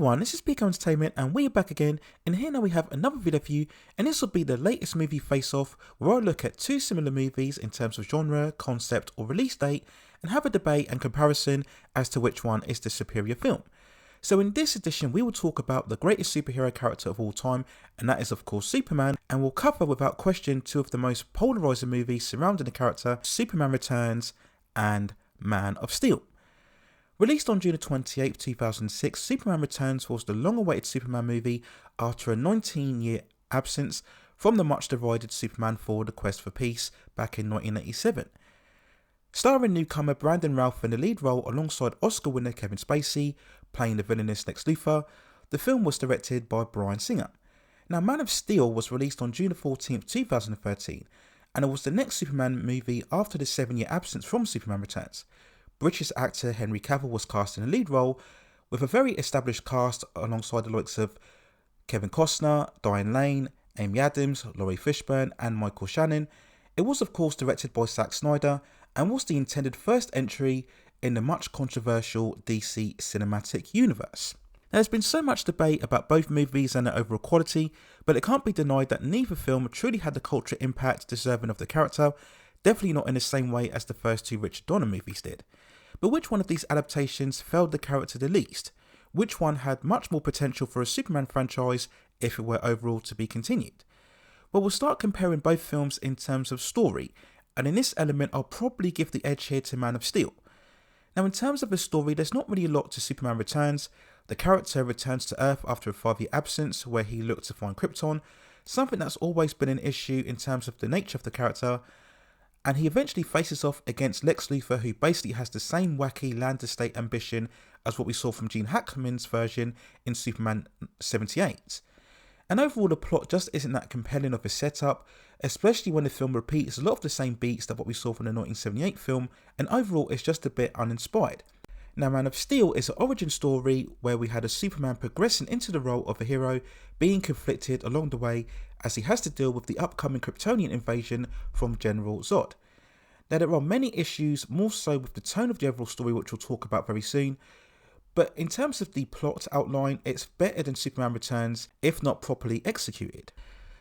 everyone, this is Peak Entertainment and we're back again, and here now we have another video for you, and this will be the latest movie face-off where I look at two similar movies in terms of genre, concept or release date and have a debate and comparison as to which one is the superior film. So in this edition we will talk about the greatest superhero character of all time, and that is of course Superman, and we'll cover without question two of the most polarizing movies surrounding the character, Superman Returns and Man of Steel. Released on June 28, 2006, Superman Returns was the long-awaited Superman movie after a 19-year absence from the much-derided Superman 4: The Quest for Peace back in 1987. Starring newcomer Bryan Routh in the lead role alongside Oscar winner Kevin Spacey, playing the villainous Lex Luthor, the film was directed by Bryan. Now, Man of Steel was released on June 14, 2013, and it was the next Superman movie after the 7-year absence from Superman Returns. British actor Henry Cavill was cast in the lead role, with a very established cast alongside the likes of Kevin Costner, Diane, Amy Adams, Fishburne and Shannon. It was of course directed by Zack Snyder and was the intended first entry in the much controversial DC cinematic universe. There's been so much debate about both movies and their overall quality, but it can't be denied that neither film truly had the cultural impact deserving of the character, definitely not in the same way as the first two Richard Donner movies did. But which one of these adaptations failed the character the least? Which one had much more potential for a Superman franchise if it were overall to be continued? Well, we'll start comparing both films in terms of story, and in this element I'll probably give the edge here to Man of Steel. Now, in terms of the story, there's not really a lot to Superman Returns. The character returns to Earth after a 5-year absence where he looked to find Krypton, something that's always been an issue in terms of the nature of the character, and he eventually faces off against Lex Luthor, who basically has the same wacky land estate ambition as what we saw from Gene Hackman's version in Superman 78. And overall the plot just isn't that compelling of a setup, especially when the film repeats a lot of the same beats that what we saw from the 1978 film, and overall it's just a bit uninspired. Now, Man of Steel is an origin story where we had a Superman progressing into the role of a hero, being conflicted along the way as he has to deal with the upcoming Kryptonian invasion from General Zod. Now, there are many issues, more so with the tone of the overall story, which we'll talk about very soon, but in terms of the plot outline, it's better than Superman Returns, if not properly executed.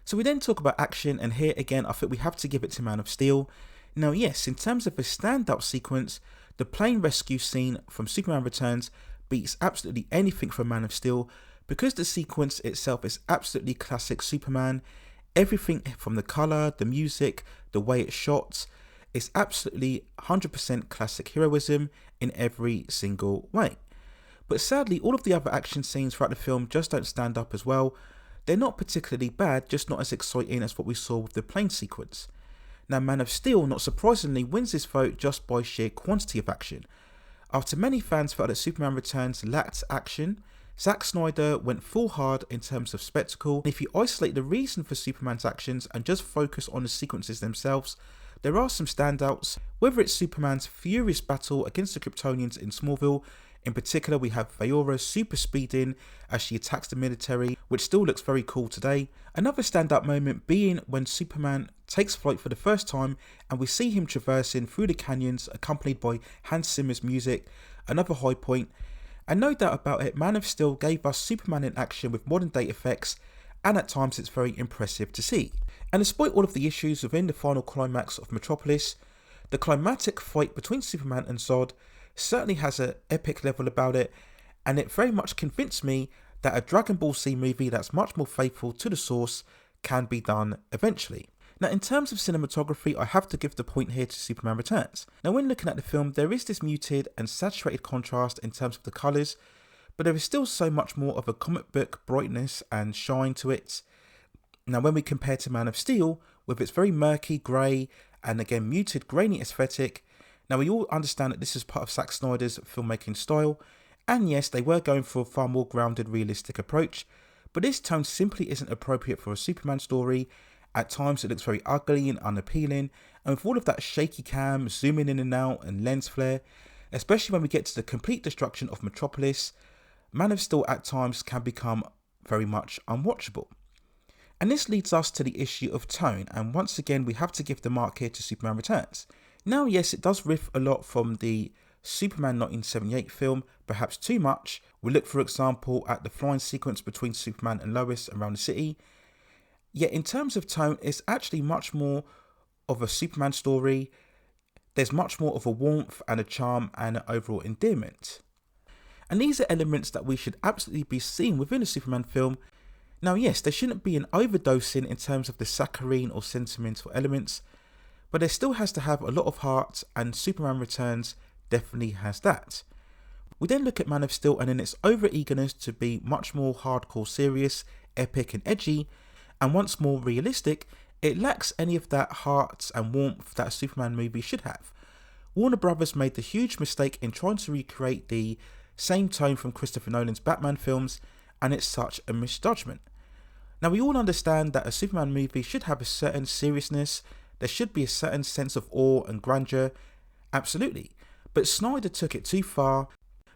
So we then talk about action, and here again I think we have to give it to Man of Steel. Now yes, in terms of a standout sequence, the plane rescue scene from Superman Returns beats absolutely anything from Man of Steel, because the sequence itself is absolutely classic Superman. Everything from the colour, the music, the way it's shot, is absolutely 100% classic heroism in every single way. But sadly, all of the other action scenes throughout the film just don't stand up as well. They're not particularly bad, just not as exciting as what we saw with the plane sequence. Now, Man of Steel, not surprisingly, wins this vote just by sheer quantity of action. After many fans felt that Superman Returns lacked action, Zack Snyder went full hard in terms of spectacle. If you isolate the reason for Superman's actions and just focus on the sequences themselves, there are some standouts, whether it's Superman's furious battle against the Kryptonians in Smallville. In particular, we have Faora super speeding as she attacks the military, which still looks very cool today. Another standout moment being when Superman takes flight for the first time and we see him traversing through the canyons accompanied by Hans Zimmer's music, another high point. And no doubt about it, Man of Steel gave us Superman in action with modern day effects, and at times it's very impressive to see. And despite all of the issues within the final climax of Metropolis, the climatic fight between Superman and Zod certainly has an epic level about it, and it very much convinced me that a Dragon Ball Z movie that's much more faithful to the source can be done eventually. Now, in terms of cinematography, I have to give the point here to Superman Returns. Now, when looking at the film, there is this muted and saturated contrast in terms of the colours, but there is still so much more of a comic book brightness and shine to it. Now, when we compare to Man of Steel, with its very murky, grey, and again muted, grainy aesthetic, now we all understand that this is part of Zack Snyder's filmmaking style, and yes, they were going for a far more grounded, realistic approach, but this tone simply isn't appropriate for a Superman story. At times it looks very ugly and unappealing, and with all of that shaky cam, zooming in and out, and lens flare, especially when we get to the complete destruction of Metropolis, Man of Steel at times can become very much unwatchable. And this leads us to the issue of tone, and once again we have to give the mark here to Superman Returns. Now yes, it does riff a lot from the Superman 1978 film perhaps too much. We look, for example, at the flying sequence between Superman and Lois around the city. Yet in terms of tone, it's actually much more of a Superman story. There's much more of a warmth and a charm and an overall endearment. And these are elements that we should absolutely be seeing within a Superman film. Now yes, there shouldn't be an overdosing in terms of the saccharine or sentimental elements, but there still has to have a lot of heart, and Superman Returns definitely has that. We then look at Man of Steel, and in its over-eagerness to be much more hardcore serious, epic and edgy, and once more realistic, it lacks any of that heart and warmth that a Superman movie should have. Warner Brothers made the huge mistake in trying to recreate the same tone from Christopher Nolan's Batman films, and it's such a misjudgment. Now we all understand that a Superman movie should have a certain seriousness, there should be a certain sense of awe and grandeur, absolutely. But Snyder took it too far,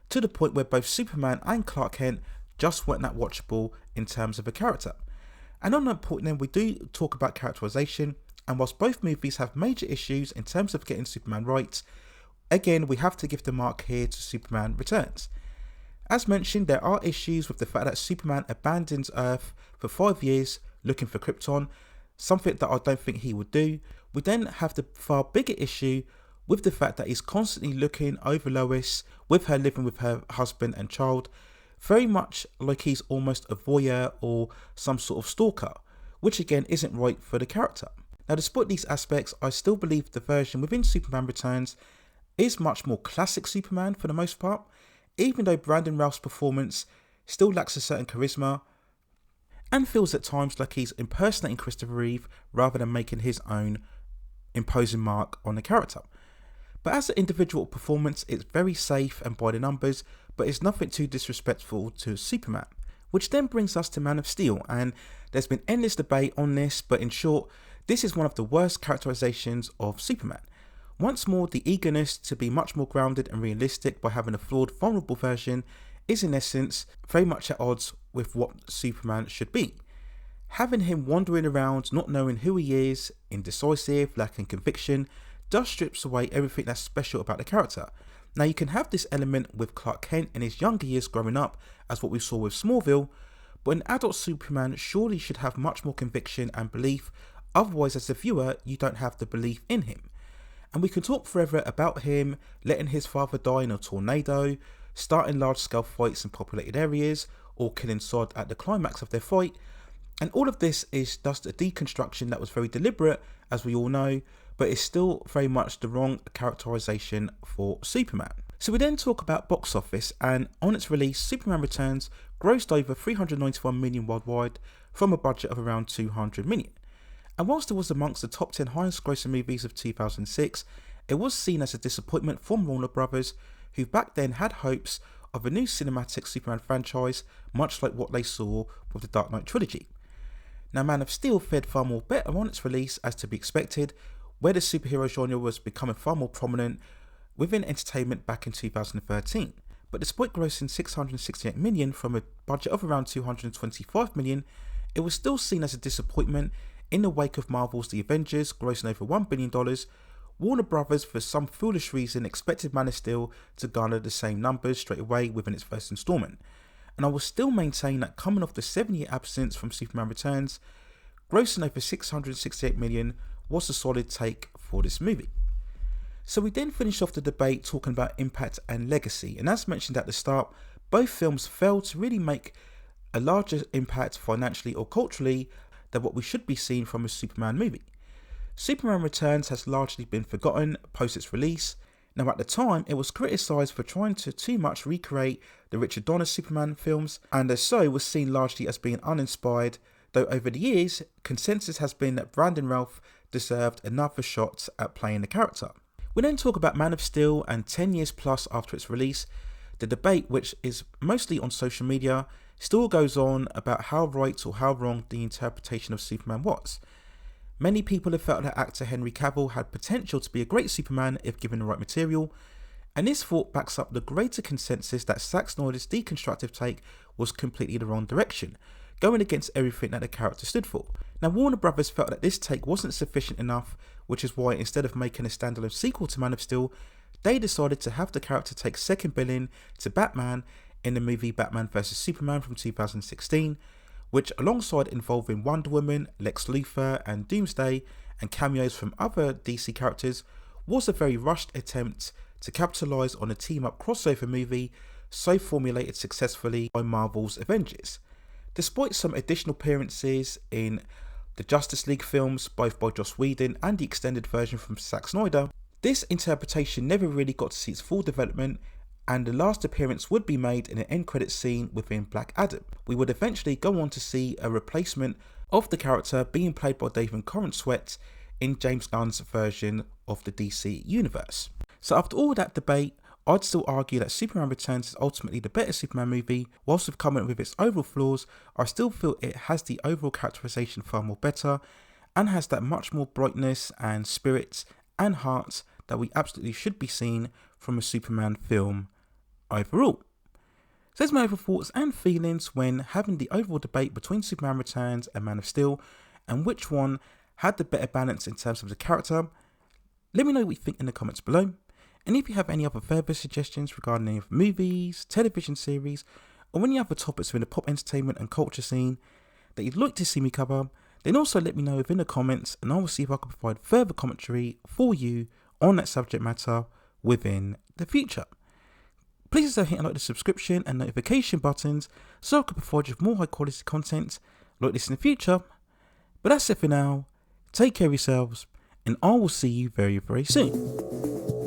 to the point where both Superman and Clark Kent just weren't that watchable in terms of a character. And on that point then, we do talk about characterization, and whilst both movies have major issues in terms of getting Superman right, again we have to give the mark here to Superman Returns. As mentioned, there are issues with the fact that Superman abandons Earth for 5 years looking for Krypton, something that I don't think he would do. We then have the far bigger issue with the fact that he's constantly looking over Lois, with her living with her husband and child, very much like he's almost a voyeur or some sort of stalker, which again isn't right for the character. Now despite these aspects, I still believe the version within Superman Returns is much more classic Superman for the most part, even though Brandon Routh's performance still lacks a certain charisma and feels at times like he's impersonating Christopher Reeve rather than making his own imposing mark on the character. But as an individual performance, it's very safe and by the numbers, but it's nothing too disrespectful to Superman. Which then brings us to Man of Steel, and there's been endless debate on this, but in short, this is one of the worst characterizations of Superman. Once more, the eagerness to be much more grounded and realistic by having a flawed, vulnerable version is in essence very much at odds with what Superman should be. Having him wandering around, not knowing who he is, indecisive, lacking conviction, does strips away everything that's special about the character. Now you can have this element with Clark Kent in his younger years growing up, as what we saw with Smallville, but an adult Superman surely should have much more conviction and belief, otherwise as a viewer you don't have the belief in him. And we can talk forever about him letting his father die in a tornado, starting large scale fights in populated areas, or killing Sod at the climax of their fight, and all of this is just a deconstruction that was very deliberate, as we all know, but is still very much the wrong characterization for Superman. So we then talk about box office, and on its release, Superman Returns grossed over 391 million worldwide from a budget of around 200 million. And whilst it was amongst the top 10 highest grossing movies of 2006, it was seen as a disappointment from Warner Brothers, who back then had hopes of a new cinematic Superman franchise, much like what they saw with the Dark Knight trilogy. Now Man of Steel fared far more better on its release, as to be expected, where the superhero genre was becoming far more prominent within entertainment back in 2013. But despite grossing 668 million from a budget of around 225 million, it was still seen as a disappointment in the wake of Marvel's The Avengers grossing over $1 billion. Warner Brothers, for some foolish reason, expected Man of Steel to garner the same numbers straight away within its first installment. And I will still maintain that coming off the 7-year absence from Superman Returns, grossing over 668 million was a solid take for this movie. So we then finish off the debate talking about impact and legacy, and as mentioned at the start, both films failed to really make a larger impact financially or culturally than what we should be seeing from a Superman movie. Superman Returns has largely been forgotten post its release. Now at the time, it was criticised for trying to too much recreate the Richard Donner Superman films, and as so was seen largely as being uninspired, though over the years, consensus has been that Brandon Routh deserved another shot at playing the character. We then talk about Man of Steel, and 10 years plus after its release, the debate, which is mostly on social media, still goes on about how right or how wrong the interpretation of Superman was. Many people have felt that actor Henry Cavill had potential to be a great Superman if given the right material, and this thought backs up the greater consensus that Zack Snyder's deconstructive take was completely the wrong direction, going against everything that the character stood for. Now Warner Brothers felt that this take wasn't sufficient enough, which is why instead of making a standalone sequel to Man of Steel, they decided to have the character take second billing to Batman in the movie Batman vs Superman from 2016, which, alongside involving Wonder Woman, Lex Luthor and Doomsday and cameos from other DC characters, was a very rushed attempt to capitalise on a team-up crossover movie so formulated successfully by Marvel's Avengers. Despite some additional appearances in the Justice League films, both by Joss Whedon and the extended version from Zack Snyder, this interpretation never really got to see its full development, and the last appearance would be made in an end credits scene within Black Adam. We would eventually go on to see a replacement of the character being played by David Corran Sweat in James Gunn's version of the DC universe. So after all that debate, I'd still argue that Superman Returns is ultimately the better Superman movie. Whilst we've come up with its overall flaws, I still feel it has the overall characterization far more better and has that much more brightness and spirit and heart that we absolutely should be seeing from a Superman film overall. So there's my overall thoughts and feelings when having the overall debate between Superman Returns and Man of Steel, and which one had the better balance in terms of the character. Let me know what you think in the comments below. And if you have any other further suggestions regarding any of movies, television series, or any other topics within the pop entertainment and culture scene that you'd like to see me cover, then also let me know within the comments, and I will see if I can provide further commentary for you on that subject matter within the future. Please also hit like the subscription and notification buttons so I can provide you with more high quality content like this in the future. But that's it for now. Take care of yourselves, and I will see you very, very soon.